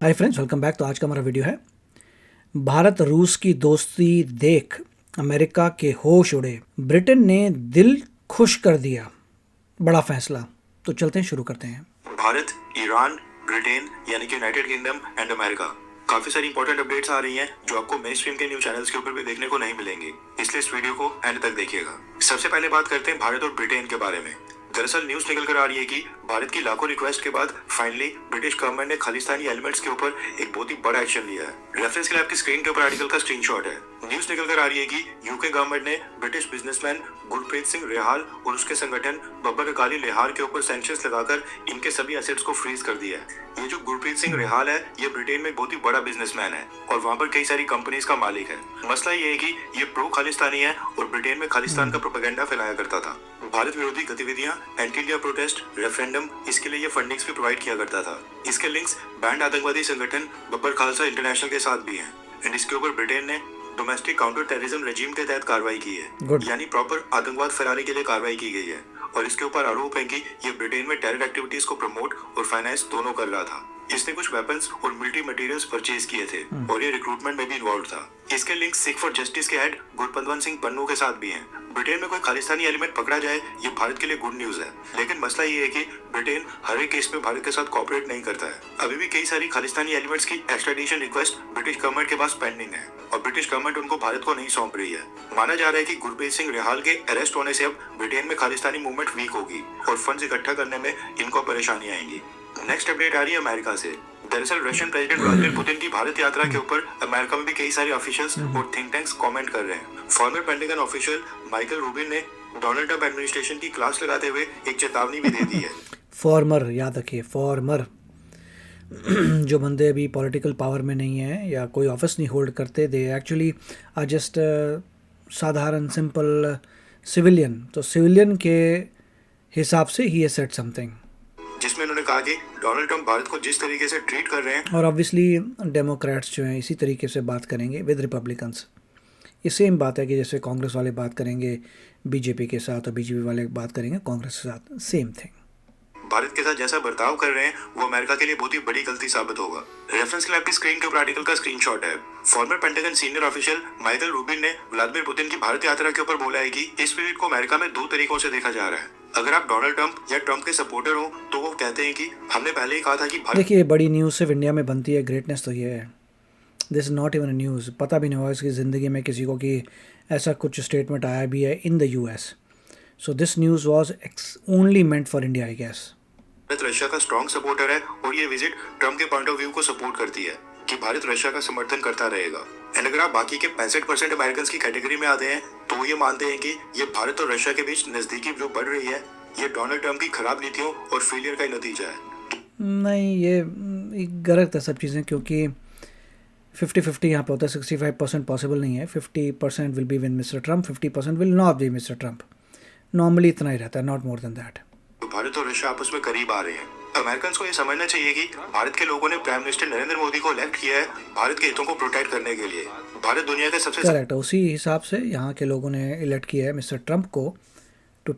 Hi friends, welcome back. तो आज का हमारा वीडियो है भारत रूस की दोस्ती देख अमेरिका के होश उड़े, ब्रिटेन ने दिल खुश कर दिया, बड़ा फैसला। तो चलते हैं, शुरू करते हैं। भारत, ईरान, ब्रिटेन यानी कि यूनाइटेड किंगडम एंड अमेरिका, काफी सारी इंपॉर्टेंट अपडेट्स आ रही हैं जो आपको मेन स्ट्रीम के न्यूज चैनल्स के ऊपर भी देखने को नहीं मिलेंगी, इसलिए इस वीडियो को एंड तक देखिएगा। सबसे पहले बात करते हैं भारत और ब्रिटेन के बारे में। दरअसल न्यूज निकल कर आ रही है कि भारत की लाखों रिक्वेस्ट के बाद फाइनली ब्रिटिश गवर्नमेंट ने खालिस्तानी एलिमेंट्स के ऊपर एक बहुत ही बड़ा एक्शन लिया है। रेफरेंस के लिए आपकी स्क्रीन के ऊपर आर्टिकल का स्क्रीनशॉट है। न्यूज निकल कर आ रही है कि यूके गवर्नमेंट ने ब्रिटिश बिजनेसमैन गुरप्रीत सिंह रेहाल और उसके संगठन बब्बर अकाली लिहार के ऊपर सैंक्शंस लगाकर इनके सभी एसेट्स को फ्रीज कर दिया है। ये जो गुरप्रीत सिंह रेहाल है, ये ब्रिटेन में बहुत ही बड़ा बिजनेसमैन है और वहाँ पर कई सारी कंपनीज का मालिक है। मसला ये है कि ये प्रो खालिस्तानी है और ब्रिटेन में खालिस्तान का प्रोपेगेंडा फैलाया करता था। भारत विरोधी गतिविधियां, एंटी इंडिया प्रोटेस्ट, रेफरेंडम, इसके लिए ये फंडिंग्स भी प्रोवाइड किया करता था। इसके लिंक्स बैंड आतंकवादी संगठन बब्बर खालसा इंटरनेशनल के साथ भी हैं एंड इसके ऊपर ब्रिटेन ने डोमेस्टिक काउंटर टेररिज्म रेजिम के तहत कार्रवाई की है, यानी प्रॉपर आतंकवाद फैलाने के लिए कार्रवाई की गई है। और इसके ऊपर आरोप है कि ये ब्रिटेन में टेरर एक्टिविटीज को प्रमोट और फाइनेंस दोनों कर रहा था। इसने कुछ वेपन्स और मिलिट्री मटेरियल्स परचेज किए थे और ये रिक्रूटमेंट में भी इन्वॉल्व था। इसके लिंक सिख फॉर जस्टिस के हेड गुरपतवंत सिंह पन्नू के साथ भी हैं। ब्रिटेन में कोई खालिस्तानी एलिमेंट पकड़ा जाए, ये भारत के लिए गुड न्यूज है, लेकिन मसला ये है कि ब्रिटेन हर एक केस में भारत के साथ कोऑपरेट नहीं करता है। अभी भी कई सारी खालिस्तानी एलिमेंट्स की एक्स्ट्राडिशन रिक्वेस्ट ब्रिटिश गवर्नमेंट के पास पेंडिंग है और ब्रिटिश गवर्नमेंट उनको भारत को नहीं सौंप रही है। माना जा रहा है कि गुरप्रीत सिंह रेहाल के अरेस्ट होने से अब ब्रिटेन में खालिस्तानी मूवमेंट वीक होगी और फंड्स इकट्ठा करने में इनको परेशानी आएंगी। नेक्स्ट अपडेट आ रही है अमेरिका से। दरअसल रशियन प्रेसिडेंट व्लादिमीर पुतिन की भारत यात्रा के ऊपर अमेरिका में भी कई सारे ऑफिशियल्स और थिंक टैंक्स कमेंट कर रहे हैं। Farmer pentagon official Michael Rubin ने डोनाल्ड ट्रंप एडमिनिस्ट्रेशन की क्लास लगाते हुए एक चेतावनी भी दे दी है। फॉर्मर याद रखिए, फॉर्मर जो बंदे अभी पॉलिटिकल पावर में नहीं है या कोई ऑफिस नहीं होल्ड करते, दे एक्चुअली आर जस्ट साधारण सिंपल सिविलियन। तो सिविलियन के हिसाब से ही ये सेट समथिंग, जिसमें उन्होंने कहा कि डोनाल्ड ट्रंप भारत को जिस तरीके से ट्रीट कर रहे हैं, और ऑब्वियसली डेमोक्रेट्स जो हैं इसी तरीके से बात करेंगे विद रिपब्लिकन्स। ये सेम बात है कि जैसे कांग्रेस वाले बात करेंगे बीजेपी के साथ और बीजेपी वाले बात करेंगे कांग्रेस के साथ, सेम थिंग। भारत के साथ जैसा बर्ताव कर रहे हैं वो अमेरिका के लिए बहुत ही बड़ी गलती साबित होगा। रेफरेंस के लिए आपकी स्क्रीन के ऊपर आर्टिकल का स्क्रीनशॉट है। Farmer pentagon senior official Michael Rubin ने व्लादिमीर पुतिन की भारत यात्रा के ऊपर बोला है कि इस पीरियड को अमेरिका में दो तरीकों से देखा जा रहा है। अगर आप डोनाल्ड ट्रंप या ट्रंप के सपोर्टर हो तो वो कहते हैं कि हमने पहले ही कहा था कि देखिए, बड़ी न्यूज़ सिर्फ इंडिया में बनती है, ग्रेटनेस तो ये है, this is not even news. पता भी नहीं होगा इसकी ज़िंदगी में किसी को कि ऐसा कुछ स्टेटमेंट आया भी है in the US. So this news was only meant for India, I guess. Bharat Russia का स्ट्रॉन्ग सपोर्टर है और ये विजिट ट्रंप के पॉइंट ऑफ व्यू को सपोर्ट करती है कि भारत रशिया का समर्थन करता रहेगा। एंड अगर आप बाकी के 65% अमेरिकन की कैटेगरी में आते हैं तो ये मानते हैं कि ये भारत और रशिया के बीच नजदीकी जो बढ़ रही है, ये डोनाल्ड ट्रंप की खराब नीतियों और फेलियर का ही नतीजा है। नहीं, ये गलत है सब चीज़ें, क्योंकि 50-50 यहाँ पे होता है। 65% पॉसिबल नहीं है। 50% will be win mister Trump, 50% will not be mister Trump. Normally इतना ही रहता है, not more than that. Bharat और रशिया आपस में करीब आ रहे हैं। अमेरिकन को ये समझना चाहिए कि भारत के लोगों ने प्राइम मिनिस्टर नरेंद्र मोदी को इलेक्ट किया है भारत के हितों को प्रोटेक्ट करने के लिए। भारत दुनिया के सबसे करेक्ट, उसी हिसाब से यहाँ के लोगों ने इलेक्ट किया है मिस्टर ट्रंप को to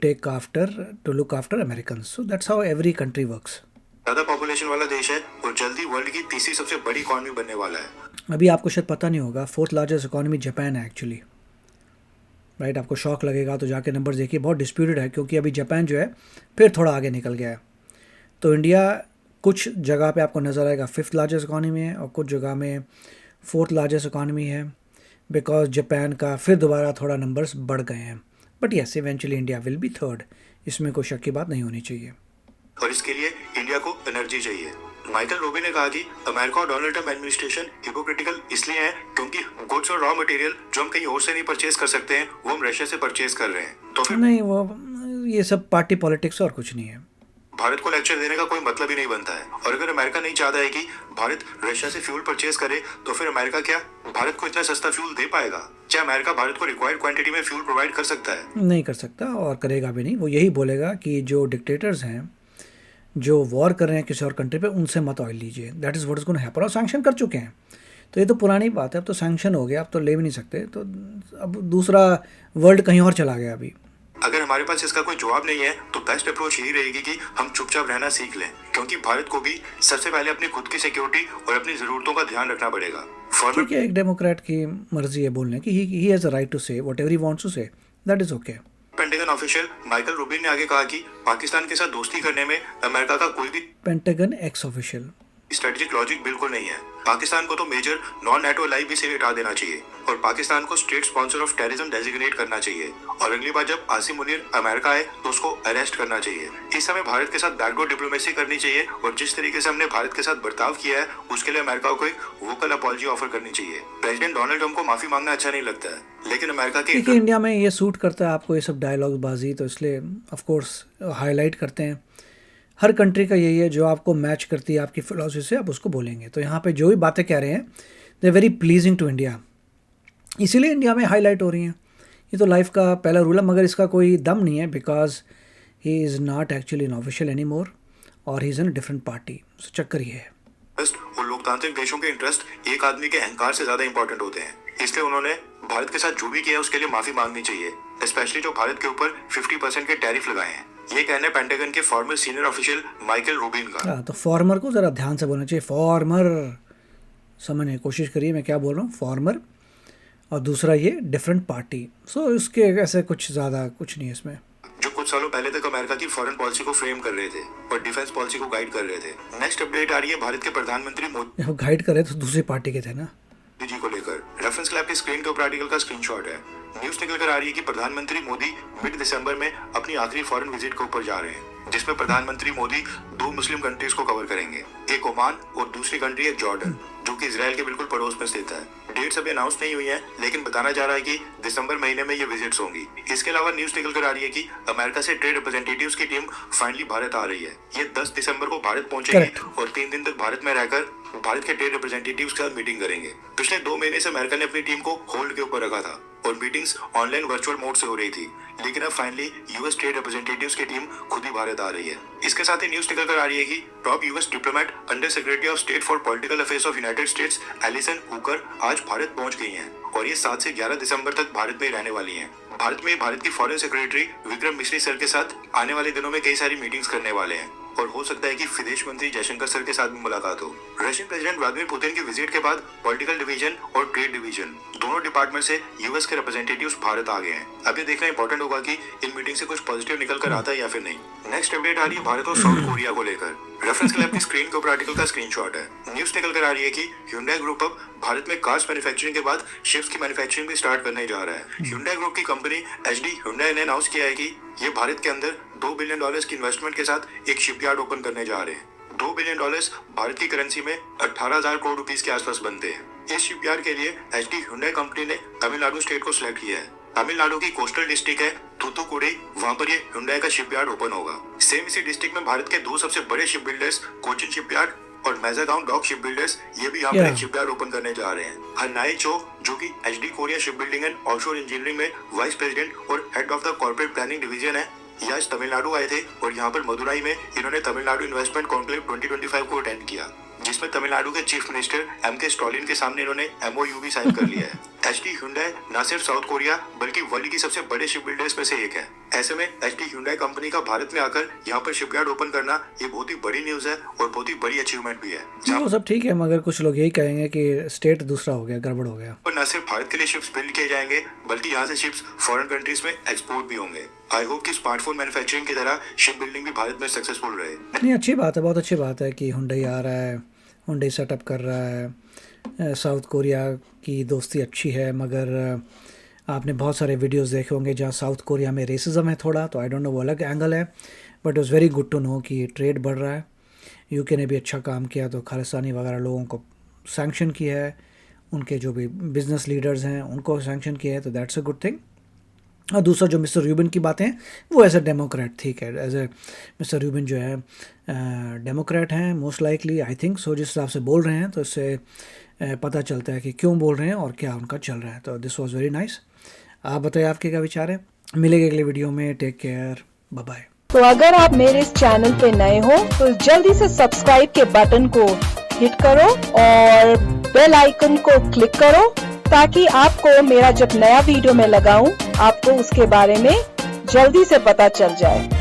look after American. So that's how every country works. ज्यादा पॉपुलेशन वाला देश है और जल्दी वर्ल्ड की तीसरी सबसे बड़ी इकॉनमी बनने वाला है। अभी आपको शायद पता नहीं होगा, 4th लार्जेस्ट इकॉनमी जापान है एक्चुअली, राइट। आपको शॉक लगेगा तो जाके नंबर देखिए, बहुत डिस्प्यूटेड है, क्योंकि अभी जापान जो है फिर थोड़ा आगे निकल गया है। तो इंडिया कुछ जगह पे आपको नज़र आएगा 5th लार्जेस्ट इकॉनमी है और कुछ जगह में 4th लार्जेस्ट इकॉनमी है, बिकॉज जापान का फिर दोबारा थोड़ा नंबर्स बढ़ गए हैं। But yes, eventually India will be 3rd, इसमें कोई शक की बात नहीं होनी चाहिए। और इसके लिए इंडिया को एनर्जी चाहिए। माइकल रूबिन ने कहा कि अमेरिका और डोनाल्ड ट्रंप एडमिनिस्ट्रेशन हिपोक्रिटिकल इसलिए है क्योंकि गुड्स और रॉ मटेरियल जो हम कहीं और से नहीं परचेज कर सकते हैं वो हम रशिया से परचेज कर रहे हैं। तो फिर नहीं, वो ये सब पार्टी पॉलिटिक्स और कुछ नहीं है। भारत को लेक्चर देने का कोई मतलब ही नहीं बनता है। और अगर अमेरिका नहीं चाहता है कि भारत रशिया से फ्यूल परचेज करे तो फिर अमेरिका क्या भारत को इतना सस्ता फ्यूल दे पाएगा? क्या अमेरिका भारत को रिक्वायर्ड क्वांटिटी में फ्यूल प्रोवाइड कर सकता है? नहीं कर सकता और करेगा भी नहीं। वो यही बोलेगा कि जो डिक्टेटर्स हैं, जो वॉर कर रहे हैं किसी और कंट्री पे, उनसे मत ऑयल लीजिए। That is what is going to happen. और सैंक्शन कर चुके हैं, तो ये तो पुरानी बात है। अब तो सैंक्शन हो गया, अब तो ले भी नहीं सकते। तो अब दूसरा वर्ल्ड कहीं और चला गया अभी। अगर हमारे पास इसका कोई जवाब नहीं है तो बेस्ट अप्रोच यही रहेगी कि हम चुपचाप रहना सीख लें, क्योंकि भारत को भी सबसे पहले अपनी खुद की सिक्योरिटी और अपनी जरूरतों का ध्यान रखना पड़ेगा। ठीक है, एक डेमोक्रेट की मर्जी है बोलने की, he has a right to say whatever he wants to say, that is okay. Pentagon official Michael Rubin ने आगे कहा कि पाकिस्तान के साथ दोस्ती करने में अमेरिका का कोई भी pentagon x official strategic logic बिल्कुल नहीं है। पाकिस्तान को तो मेजर नॉन नेटो एलाई भी से हटा देना चाहिए और पाकिस्तान को state sponsor of terrorism designate करना चाहिए और अगली बार जब आसिम मुनीर अमेरिका आए तो उसको अरेस्ट करना चाहिए। इस समय भारत के साथ बैकडोर डिप्लोमेसी करनी चाहिए और जिस तरीके से हमने भारत के साथ बर्ताव किया है उसके लिए अमेरिका को एक वोकल अपॉलजी ऑफर करनी चाहिए। प्रेसिडेंट डोनाल्ड ट्रंप को माफी मांगना अच्छा नहीं लगता है, लेकिन अमेरिका के देखिए इंडिया में ये सूट करता है आपको ये सब डायलॉग बाजी, तो इसलिए ऑफ कोर्स हाईलाइट करते हैं। हर कंट्री का यही है, जो आपको मैच करती है आपकी फिलॉसफी से आप उसको बोलेंगे। तो यहाँ पे जो भी बातें कह रहे हैं they very pleasing to India, इसीलिए इंडिया में हाईलाइट हो रही हैं। ये तो लाइफ का पहला रूल है, मगर इसका कोई दम नहीं है because he is not actually an official any more or he is in different party. चक्कर ये है और लोकतांत्रिक देशों के इंटरेस्ट एक आदमी के अहंकार से ज्यादा इंपॉर्टेंट होते हैं, इसलिए उन्होंने भारत के साथ जो भी किया उसके लिए माफी मांगनी चाहिए, स्पेशली जो भारत के ऊपर 50% के टैरिफ लगाए हैं। ये कहना है पेंटागन के farmer senior official Michael Rubin का। हाँ, तो फॉर्मर को ज़रा ध्यान से बोलना चाहिए, फॉर्मर समझने की कोशिश करिए मैं क्या बोल रहा हूँ, फॉर्मर। और दूसरा ये डिफरेंट पार्टी, सो इसके ऐसे कुछ ज़्यादा कुछ नहीं है इसमें। जो कुछ सालों पहले तक अमेरिका की फॉरेन पॉलिसी को फ्रेम कर रहे थे और डिफेंस पॉलिसी को गाइड कर रहे थे। नेक्स्ट अपडेट आ रही है भारत के प्रधानमंत्री मोदी गाइड कर रहे तो दूसरी पार्टी के थे ना जी को लेकर। रेफरेंस क्लैब की स्क्रीन के ऊपर आर्टिकल का स्क्रीनशॉट है। न्यूज निकल कर आ रही है कि प्रधानमंत्री मोदी मिड दिसंबर में अपनी आखिरी फॉरेन विजिट के ऊपर जा रहे हैं, जिसमें प्रधानमंत्री मोदी 2 मुस्लिम कंट्रीज को कवर करेंगे, एक ओमान और दूसरी कंट्री है जॉर्डन, जो कि इजराइल के बिल्कुल पड़ोस में स्थित है। डेट्स अभी अनाउंस नहीं हुई है, लेकिन बताना जा रहा है कि दिसंबर महीने में ये विजिट्स होंगी। इसके अलावा न्यूज निकल कर आ रही है कि अमेरिका से ट्रेड रिप्रेजेंटेटिव्स की टीम फाइनली भारत आ रही है। ये 10 दिसंबर को भारत पहुंचेगी और 3 दिन तक भारत में रहकर भारत के ट्रेड रिप्रेजेंटेटिव्स के साथ मीटिंग करेंगे। पिछले 2 महीने से अमेरिका ने अपनी टीम को होल्ड के ऊपर रखा था और मीटिंग्स ऑनलाइन वर्चुअल मोड से हो रही थी, लेकिन अब फाइनली यूएस ट्रेड रिप्रेजेंटेटिव्स की टीम खुद ही भारत आ रही है। इसके साथ ही न्यूज निकल कर आ रही है कि top US diplomat under secretary of state for political affairs of United States Alison Hooker आज भारत पहुंच गई हैं और ये 7 से 11 दिसंबर तक भारत में रहने वाली हैं। भारत में भारत की फॉरेन सेक्रेटरी विक्रम मिश्री सर के साथ आने वाले दिनों में कई सारी मीटिंग्स करने वाले हैं और हो सकता है कि विदेश मंत्री जयशंकर सर के साथ भी मुलाकात हो। रशियन प्रेसिडेंट व्लादिमीर पुतिन की विजिट के बाद पॉलिटिकल डिवीजन और ट्रेड डिवीजन दोनों डिपार्टमेंट से यूएस के रिप्रेजेंटेटिव्स भारत आ गए हैं। अब ये देखना इंपॉर्टेंट होगा कि इन मीटिंग से कुछ पॉजिटिव निकल कर आता है या फिर नहीं। नेक्स्ट अपडेट आ रही है भारत और साउथ कोरिया को लेकर। रेफरेंस क्लैब की स्क्रीन के ऊपर आर्टिकल का स्क्रीनशॉट है। न्यूज निकल कर आ रही है कि Hyundai ग्रुप अब भारत में कार्स मैन्युफैक्चरिंग के बाद शिप्स की मैन्युफैक्चरिंग भी स्टार्ट करने जा रहा है। Hyundai ग्रुप की कंपनी HD Hyundai ने अनाउंस किया है कि ये भारत के अंदर $2 बिलियन की इन्वेस्टमेंट के साथ एक शिपयार्ड ओपन करने जा रहे हैं। $2 बिलियन भारत की करेंसी में 18,000 करोड़ रुपीस के आसपास बनते हैं। इस शिपयार्ड के लिए HD Hyundai कंपनी ने तमिलनाडु स्टेट को सिलेक्ट किया है। तमिलनाडु की कोस्टल डिस्ट्रिक्ट है थूथुकुडी, वहां पर ये Hyundai का शिपयार्ड ओपन होगा। सेम इसी डिस्ट्रिक्ट में भारत के 2 सबसे बड़े शिप बिल्डर्स कोचिन शिपयार्ड और मैजागांव डॉक शिप बिल्डर्स ये भी यहाँ पर एक शिपयार्ड ओपन करने जा रहे हैं। हन्नाई चो, जो कि HD Korea ship building and offshore engineering में वाइस प्रेसिडेंट और head of the corporate planning division है, ये आज तमिलनाडु आए थे और यहाँ पर मदुराई में इन्होंने तमिलनाडु इन्वेस्टमेंट कॉन्क्लेव 2025 को अटेंड किया, जिसमें तमिलनाडु के चीफ मिनिस्टर MK स्टालिन के सामने इन्होंने MOU भी साइन कर लिया है। HD Hyundai न सिर्फ साउथ कोरिया बल्कि वर्ल्ड की सबसे बड़े शिप बिल्डर्स में से एक है। ऐसे में HD Hyundai कंपनी का भारत में आकर यहाँ पर शिपयार्ड ओपन करना ये बहुत ही बड़ी न्यूज है और बहुत ही बड़ी अचीवमेंट भी है। वो सब ठीक है, मगर कुछ लोग यही कहेंगे कि स्टेट दूसरा हो गया, गड़बड़ हो गया। और न सिर्फ भारत के लिए शिप्स बिल्ड किए जाएंगे बल्कि यहाँ से शिप्स फॉरेन कंट्रीज में एक्सपोर्ट भी होंगे। आई होप कि स्मार्टफोन मैन्युफैक्चरिंग की तरह शिप बिल्डिंग भी भारत में सक्सेसफुल रहे। नहीं, अच्छी बात है, बहुत अच्छी बात है कि Hyundai आ रहा है, Hyundai सेटअप कर रहा है। साउथ कोरिया की दोस्ती अच्छी है, मगर आपने बहुत सारे वीडियोस देखे होंगे जहाँ साउथ कोरिया में रेसिज्म है थोड़ा, तो आई डोंट नो वो अलग एंगल है, but it was very good to know कि ट्रेड बढ़ रहा है। यूके ने भी अच्छा काम किया, तो खालिस्तानी वगैरह लोगों को सैंक्शन किया है, उनके जो भी बिजनेस लीडर्स हैं उनको सैंक्शन किया है, तो दैट्स अ गुड थिंग। और दूसरा जो मिस्टर रूबिन की बातें हैं वो एज ए डेमोक्रेट, ठीक है, एज ए मिस्टर रूबिन जो है डेमोक्रेट हैं most likely, I think so. जिस हिसाब से बोल रहे हैं तो इससे पता चलता है कि क्यों बोल रहे हैं और क्या उनका चल रहा है। तो दिस वाज वेरी नाइस। आप बताइए आपके क्या विचार है। मिलेंगे अगले वीडियो में, टेक केयर, बाय बाय। तो अगर आप मेरे इस चैनल पे नए हो तो जल्दी से सब्सक्राइब के बटन को हिट करो और बेल आइकन को क्लिक करो, ताकि आपको मेरा जब नया वीडियो मैं लगाऊं आपको उसके बारे में जल्दी से पता चल जाए।